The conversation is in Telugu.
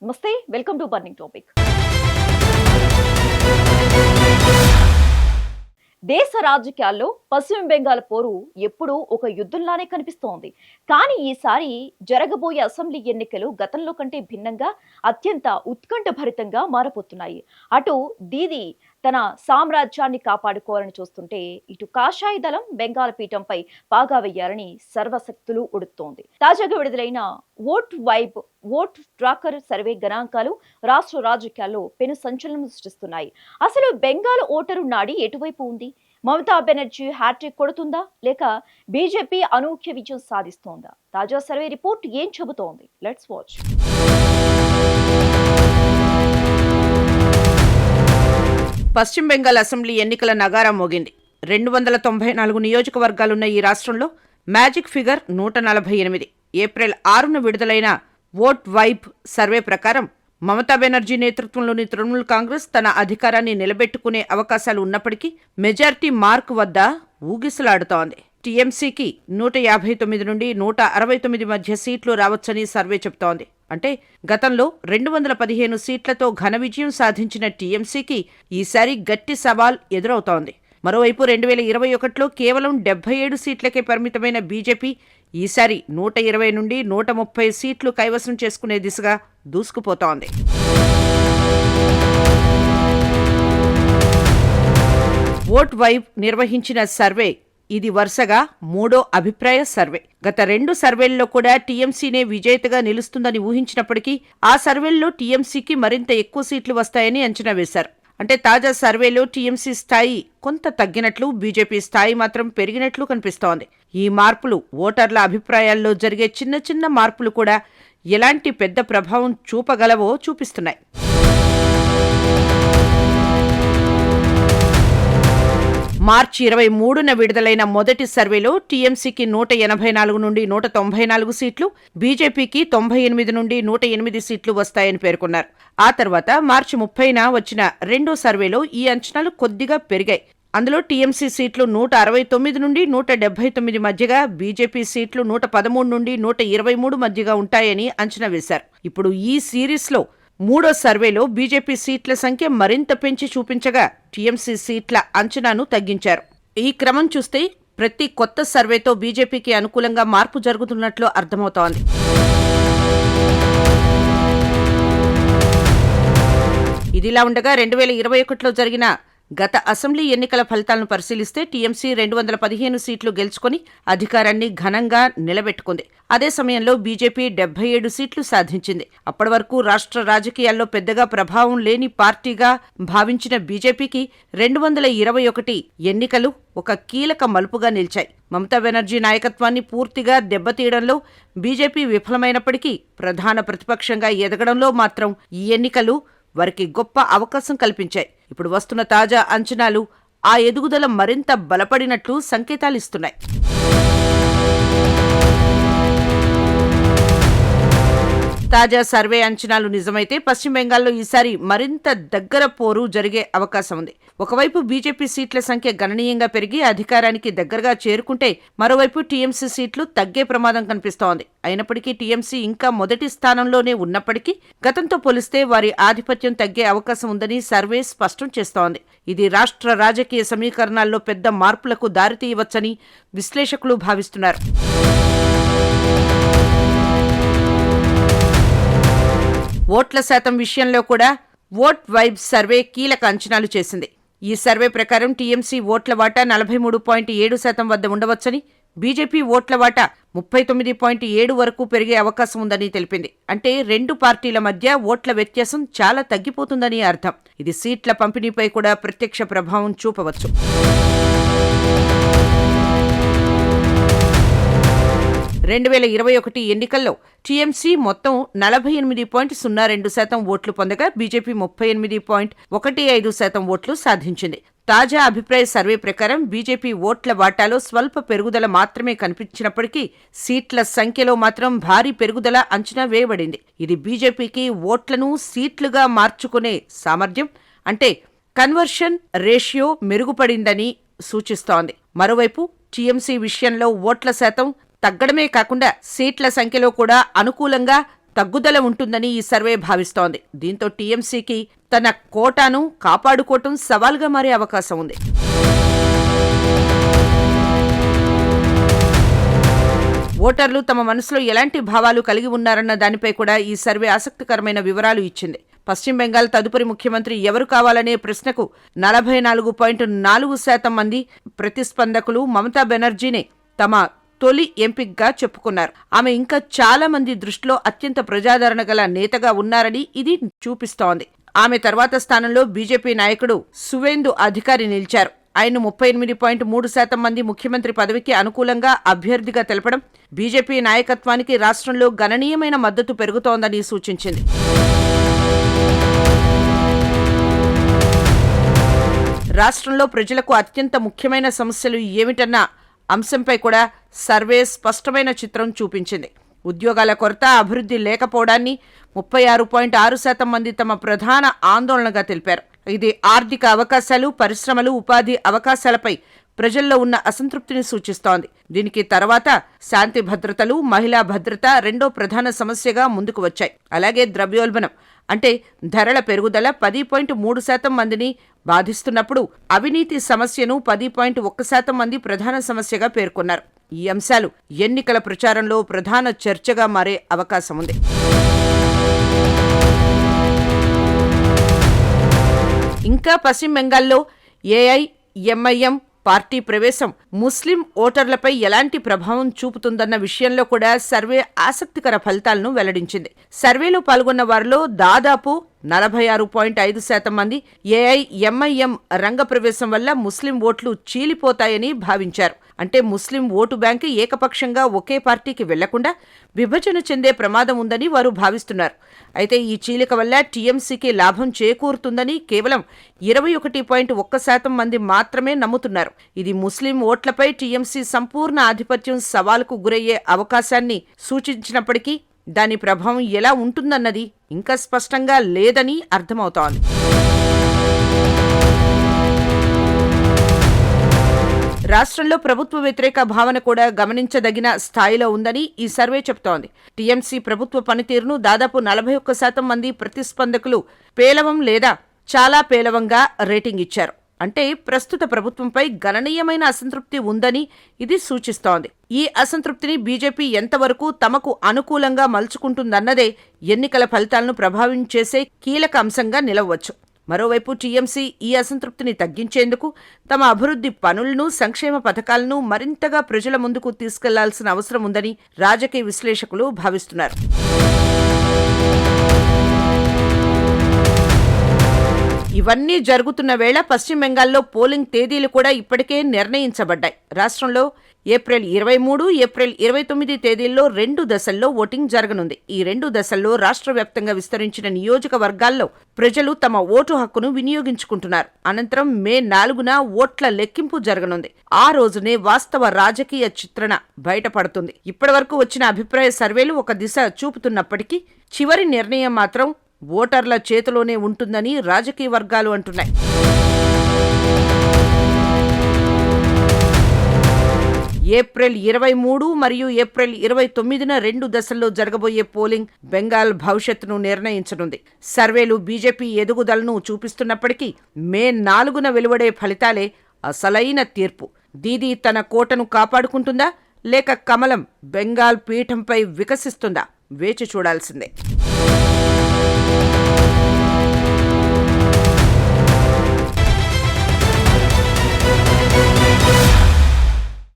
నమస్తే, వెల్కమ్ టు బర్నింగ్ టాపిక్. దేశ రాజకీయాల్లో పశ్చిమ బెంగాల్ పోరు ఎప్పుడూ ఒక యుద్ధంలానే కనిపిస్తోంది. కానీ ఈసారి జరగబోయే అసెంబ్లీ ఎన్నికలు గతంలో కంటే భిన్నంగా అత్యంత ఉత్కంఠభరితంగా మారబోతున్నాయి. అటు దీది తన సామ్రాజ్యాన్ని కాపాడుకోవాలని చూస్తుంటే, ఇటు కాషాయ దళం బెంగాల్ పీఠంపై పాగా వేయాలని సర్వశక్తులు ఉడుతోంది. తాజాగా విడుదలైన ఓట్ ట్రాకర్ సర్వే గణాంకాలు రాష్ట్ర రాజకీయాల్లో పెను సంచలనం సృష్టిస్తున్నాయి. అసలు బెంగాల్ ఓటరు నాడి ఎటువైపు ఉంది? మమతా బెనర్జీ హ్యాట్రిక్ కొడుతుందా, లేక బీజేపీ అనూహ్య విజయం సాధిస్తోందా? తాజా సర్వే రిపోర్ట్ ఏం చెబుతోంది? Let's watch. పశ్చిమ బెంగాల్ అసెంబ్లీ ఎన్నికల నగారా మోగింది. 294 నియోజకవర్గాలున్న ఈ రాష్ట్రంలో మ్యాజిక్ ఫిగర్ 148. ఏప్రిల్ 6న విడుదలైన ఓట్ వైబ్ సర్వే ప్రకారం మమతా బెనర్జీ నేతృత్వంలోని తృణమూల్ కాంగ్రెస్ తన అధికారాన్ని నిలబెట్టుకునే అవకాశాలు ఉన్నప్పటికీ మెజారిటీ మార్క్ వద్ద ఊగిసలాడుతోంది. టీఎంసీకి 159 నుండి 169 మధ్య సీట్లు రావచ్చని సర్వే చెబుతోంది. అంటే గతంలో 215 సీట్లతో ఘన విజయం సాధించిన టీఎంసీకి ఈసారి గట్టి సవాల్ ఎదురవుతోంది. మరోవైపు 2021లో కేవలం 77 సీట్లకే పరిమితమైన బీజేపీ ఈసారి 120 నుండి 130 సీట్లు కైవసం చేసుకునే దిశగా దూసుకుపోతోంది. ఓట్ వైబ్ నిర్వహించిన సర్వే ఇది వరుసగా 3వ అభిప్రాయ సర్వే. గత 2 సర్వేల్లో కూడా టీఎంసీనే విజేతగా నిలుస్తుందని ఊహించినప్పటికీ ఆ సర్వేల్లో టీఎంసీకి మరింత ఎక్కువ సీట్లు వస్తాయని అంచనా వేశారు. అంటే తాజా సర్వేలో టీఎంసీ స్థాయి కొంత తగ్గినట్లు, బీజేపీ స్థాయి మాత్రం పెరిగినట్లు కనిపిస్తోంది. ఈ మార్పులు ఓటర్ల అభిప్రాయాల్లో జరిగే చిన్న చిన్న మార్పులు కూడా ఎలాంటి పెద్ద ప్రభావం చూపగలవో చూపిస్తున్నాయి. మార్చి 23న విడుదలైన మొదటి సర్వేలో టీఎంసీకి 184 నుండి 194 సీట్లు, బీజేపీకి 98 నుండి 108 సీట్లు వస్తాయని పేర్కొన్నారు. ఆ తర్వాత మార్చి 30న వచ్చిన రెండో సర్వేలో ఈ అంచనాలు కొద్దిగా పెరిగాయి. అందులో టీఎంసీ సీట్లు 169 నుండి 179 మధ్యగా, బీజేపీ సీట్లు 113 నుండి 123 మధ్యగా ఉంటాయని అంచనా వేశారు. ఇప్పుడు ఈ సిరీస్లో మూడో సర్వేలో బీజేపీ సీట్ల సంఖ్య మరింత పెంచి చూపించగా టీఎంసీ సీట్ల అంచనాను తగ్గించారు. ఈ క్రమం చూస్తే ప్రతి కొత్త సర్వేతో బీజేపీకి అనుకూలంగా మార్పు జరుగుతున్నట్లు అర్థమవుతోంది. ఇదిలా ఉండగా 2021లో జరిగిన గత అసెంబ్లీ ఎన్నికల ఫలితాలను పరిశీలిస్తే టీఎంసీ 215 సీట్లు గెలుచుకుని అధికారాన్ని ఘనంగా నిలబెట్టుకుంది. అదే సమయంలో బీజేపీ 77 సీట్లు సాధించింది. అప్పటి వరకు రాష్ట్ర రాజకీయాల్లో పెద్దగా ప్రభావం లేని పార్టీగా భావించిన బీజేపీకి 221 ఎన్నికలు ఒక కీలక మలుపుగా నిలిచాయి. మమతా బెనర్జీ నాయకత్వాన్ని పూర్తిగా దెబ్బతీయడంలో బీజేపీ విఫలమైనప్పటికీ ప్రధాన ప్రతిపక్షంగా ఎదగడంలో మాత్రం ఈ ఎన్నికలు వారికి గొప్ప అవకాశం కల్పించాయి. ఇప్పుడు వస్తున్న తాజా అంచనాలు ఆ ఎదుగుదల మరింత బలపడినట్లు సంకేతాలిస్తున్నాయి. తాజా సర్వే అంచనాలు నిజమైతే పశ్చిమ బెంగాల్లో ఈసారి మరింత దగ్గర పోరు జరిగే అవకాశం ఉంది. ఒకవైపు బీజేపీ సీట్ల సంఖ్య గణనీయంగా పెరిగి అధికారానికి దగ్గరగా చేరుకుంటే, మరోవైపు టీఎంసీ సీట్లు తగ్గే ప్రమాదం కనిపిస్తోంది. అయినప్పటికీ టీఎంసీ ఇంకా మొదటి స్థానంలోనే ఉన్నప్పటికీ గతంతో పోలిస్తే వారి ఆధిపత్యం తగ్గే అవకాశం ఉందని సర్వే స్పష్టం చేస్తోంది. ఇది రాష్ట్ర రాజకీయ సమీకరణాల్లో పెద్ద మార్పులకు దారితీయవచ్చని విశ్లేషకులు భావిస్తున్నారు. ఓట్ల శాతం విషయంలో కూడా ఓట్ వైబ్ సర్వే కీలక అంచనాలు చేసింది. ఈ సర్వే ప్రకారం టీఎంసీ ఓట్ల వాటా 43.7% వద్ద ఉండవచ్చని, బీజేపీ ఓట్ల వాటా 39.7 వరకు పెరిగే అవకాశం ఉందని తెలిపింది. అంటే రెండు పార్టీల మధ్య ఓట్ల వ్యత్యాసం చాలా తగ్గిపోతుందని అర్థం. ఇది సీట్ల పంపిణీపై కూడా ప్రత్యక్ష ప్రభావం చూపవచ్చు. 2021 ఎన్నికల్లో టీఎంసీ మొత్తం 48.02% ఓట్లు పొందగా బీజేపీ 38.15% ఓట్లు సాధించింది. తాజా అభిప్రాయ సర్వే ప్రకారం బీజేపీ ఓట్ల వాటాలో స్వల్ప పెరుగుదల మాత్రమే కనిపించినప్పటికీ సీట్ల సంఖ్యలో మాత్రం భారీ పెరుగుదల అంచనా వేయబడింది. ఇది బీజేపీకి ఓట్లను సీట్లుగా మార్చుకునే సామర్థ్యం, అంటే కన్వర్షన్ రేషియో మెరుగుపడిందని సూచిస్తోంది. మరోవైపు టీఎంసీ విషయంలో ఓట్ల శాతం తగ్గడమే కాకుండా సీట్ల సంఖ్యలో కూడా అనుకూలంగా తగ్గుదల ఉంటుందని ఈ సర్వే భావిస్తోంది. దీంతో టీఎంసీకి తన కోటాను కాపాడుకోవటం సవాల్గా మారే అవకాశం ఉంది. ఓటర్లు తమ మనసులో ఎలాంటి భావాలు కలిగి ఉన్నారన్న దానిపై కూడా ఈ సర్వే ఆసక్తికరమైన వివరాలు ఇచ్చింది. పశ్చిమ బెంగాల్ తదుపరి ముఖ్యమంత్రి ఎవరు కావాలనే ప్రశ్నకు 44.4% మంది ప్రతిస్పందకులు మమతా బెనర్జీనే తమ తొలి ఎంపికగా చెప్పుకున్నారు. ఆమె ఇంకా చాలా మంది దృష్టిలో అత్యంత ప్రజాదరణ గల నేతగా ఉన్నారని ఇది చూపిస్తోంది. ఆమె తర్వాత స్థానంలో బీజేపీ నాయకుడు సువేందు అధికారి నిలిచారు. ఆయన 38.3% మంది ముఖ్యమంత్రి పదవికి అనుకూలంగా అభ్యర్థిగా తెలపడం బీజేపీ నాయకత్వానికి రాష్ట్రంలో గణనీయమైన మద్దతు పెరుగుతోందని సూచించింది. రాష్ట్రంలో ప్రజలకు అత్యంత ముఖ్యమైన సమస్యలు ఏమిటన్న అంశంపై కూడా సర్వే స్పష్టమైన చిత్రం చూపించింది. ఉద్యోగాల కొరత, అభివృద్ధి లేకపోవడాన్ని 36.6% మంది తమ ప్రధాన ఆందోళనగా తెలిపారు. ఇది ఆర్థిక అవకాశాలు, పరిశ్రమలు, ఉపాధి అవకాశాలపై ప్రజల్లో ఉన్న అసంతృప్తిని సూచిస్తోంది. దీనికి తర్వాత శాంతి భద్రతలు, మహిళా భద్రత రెండో ప్రధాన సమస్యగా ముందుకు వచ్చాయి. అలాగే ద్రవ్యోల్బణం అంటే ధరల పెరుగుదల 10.3% మందిని బాధిస్తున్నప్పుడు అవినీతి సమస్యను 10.1% మంది ప్రధాన సమస్యగా పేర్కొన్నారు. ఈ అంశాలు ఎన్నికల ప్రచారంలో ప్రధాన చర్చగా మారే అవకాశం ఉంది. ఇంకా పశ్చిమ బెంగాల్లో ఏఐఎంఐఎం పార్టీ ప్రవేశం ముస్లిం ఓటర్లపై ఎలాంటి ప్రభావం చూపుతుందన్న విషయంలో కూడా సర్వే ఆసక్తికర ఫలితాలను వెల్లడించింది. సర్వేలో పాల్గొన్న వారిలో దాదాపు 46.5% మంది ఏఐఎంఐఎం రంగప్రవేశం వల్ల ముస్లిం ఓట్లు చీలిపోతాయని భావించారు. అంటే ముస్లిం ఓటు బ్యాంకు ఏకపక్షంగా ఒకే పార్టీకి వెళ్లకుండా విభజన చెందే ప్రమాదం ఉందని వారు భావిస్తున్నారు. అయితే ఈ చీలిక వల్ల టీఎంసీకి లాభం చేకూరుతుందని కేవలం 21.1% మంది మాత్రమే నమ్ముతున్నారు. ఇది ముస్లిం ఓట్లపై టీఎంసీ సంపూర్ణ ఆధిపత్యం సవాలుకు గురయ్యే అవకాశాన్ని సూచించినప్పటికీ దాని ప్రభావం ఎలా ఉంటుందన్నది ఇంకా స్పష్టంగా లేదని అర్థమవుతోంది. రాష్ట్రంలో ప్రభుత్వ వ్యతిరేక భావన కూడా గమనించదగిన స్థాయిలో ఉందని ఈ సర్వే చెబుతోంది. టీఎంసీ ప్రభుత్వ పనితీరును దాదాపు 41% మంది ప్రతిస్పందకులు పేలవం లేదా చాలా పేలవంగా రేటింగ్ ఇచ్చారు. అంటే ప్రస్తుత ప్రభుత్వంపై గణనీయమైన అసంతృప్తి ఉందని ఇది సూచిస్తోంది. ఈ అసంతృప్తిని బీజేపీ ఎంతవరకు తమకు అనుకూలంగా మలుచుకుంటుందన్నదే ఎన్నికల ఫలితాలను ప్రభావితం చేసే కీలక అంశంగా నిలవచ్చు. మరోవైపు టీఎంసీ ఈ అసంతృప్తిని తగ్గించేందుకు తమ అభివృద్ధి పనులను, సంక్షేమ పథకాలను మరింతగా ప్రజల ముందుకు తీసుకెళ్లాల్సిన అవసరం ఉందని రాజకీయ విశ్లేషకులు భావిస్తున్నారు. ఇవన్నీ జరుగుతున్న వేళ పశ్చిమ బెంగాల్లో పోలింగ్ తేదీలు కూడా ఇప్పటికే నిర్ణయించబడ్డాయి. రాష్ట్రంలో ఏప్రిల్ 23, ఏప్రిల్ 29 తేదీల్లో 2 దశల్లో ఓటింగ్ జరగనుంది. ఈ 2 దశల్లో రాష్ట్ర వ్యాప్తంగా విస్తరించిన నియోజకవర్గాల్లో ప్రజలు తమ ఓటు హక్కును వినియోగించుకుంటున్నారు. అనంతరం మే 4న ఓట్ల లెక్కింపు జరగనుంది. ఆ రోజునే వాస్తవ రాజకీయ చిత్రణ బయటపడుతుంది. ఇప్పటివరకు వచ్చిన అభిప్రాయ సర్వేలు ఒక దిశ చూపుతున్నప్పటికీ చివరి నిర్ణయం మాత్రం ఓటర్ల చేతిలోనే ఉంటుందని రాజకీయ వర్గాలు అంటున్నాయి. ఏప్రిల్ 23 మరియు ఏప్రిల్ 29న 2 దశల్లో జరగబోయే పోలింగ్ బెంగాల్ భవిష్యత్తును నిర్ణయించనుంది. సర్వేలు బీజేపీ ఎదుగుదలను చూపిస్తున్నప్పటికీ మే 4న వెలువడే ఫలితాలే అసలైన తీర్పు. దీదీ తన కోటను కాపాడుకుంటుందా లేక కమలం బెంగాల్ పీఠంపై వికసిస్తుందా వేచి చూడాల్సిందే.